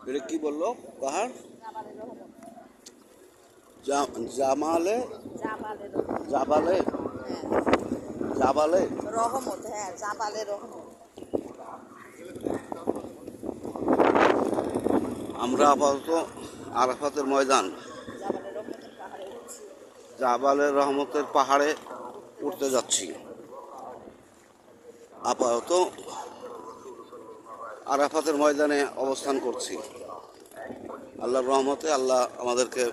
এটা কি বললো পাহাড়? জামালে জাবালে জাবালে রহমত, হ্যাঁ, জাবালে রহমত। আমরা আপাতত আরাফাতের ময়দান জাবালে রহমতের পাহাড়ে উঠতে যাচ্ছি। আপাতত আরাফাতের ময়দানে অবস্থান করছি। আল্লাহর রহমতে আল্লাহ আমাদেরকে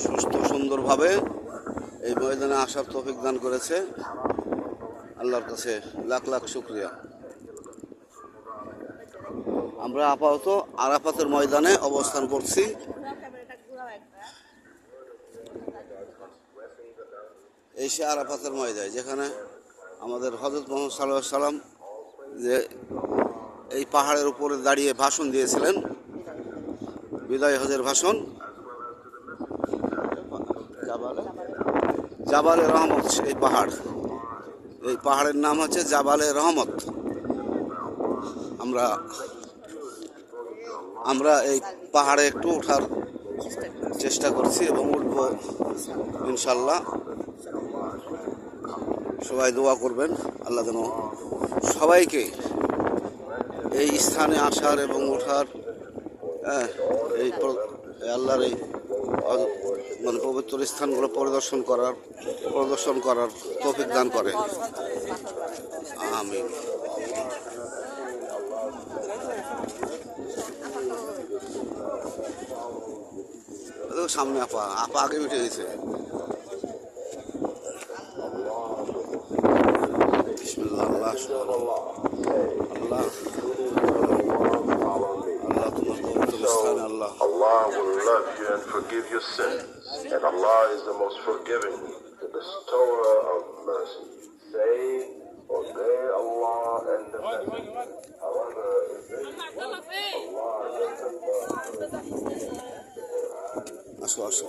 সুস্থ সুন্দরভাবে এই ময়দানে আসার তৌফিক দান করেছে। আল্লাহর কাছে লাখ লাখ শুকরিয়া। আমরা আপাতত আরাফাতের ময়দানে অবস্থান করছি। এই সে আরাফাতের ময়দান, যেখানে আমাদের হযরত মুহাম্মদ সাল্লাল্লাহু আলাইহি সাল্লাম যে এই পাহাড়ের উপরে দাঁড়িয়ে ভাষণ দিয়েছিলেন, বিদায় হজের ভাষণ। জাবালে রহমত এই পাহাড়, এই পাহাড়ের নাম হচ্ছে জাবালে রহমত। আমরা এই পাহাড়ে একটু ওঠার চেষ্টা করছি এবং উঠব ইনশাল্লাহ। সবাই দোয়া করবেন, আল্লাহ যেন সবাইকে এই স্থানে আসার এবং ওঠার এই আল্লাহর এই মানে পবিত্র স্থানগুলো পরিদর্শন করার তৌফিক দান করে। আমিন। সামনে আপা আগে উঠে গেছে। বিসমিল্লাহ। আল্লাহ আল্লাহ তোমার পবিত্র স্থানে আল্লাহ। Allah will love you and forgive your sins, and Allah is the most forgiving, the bestower of mercy. Say, obey Allah and the Messenger. However, if they Allah doesn't love, আসো আসো।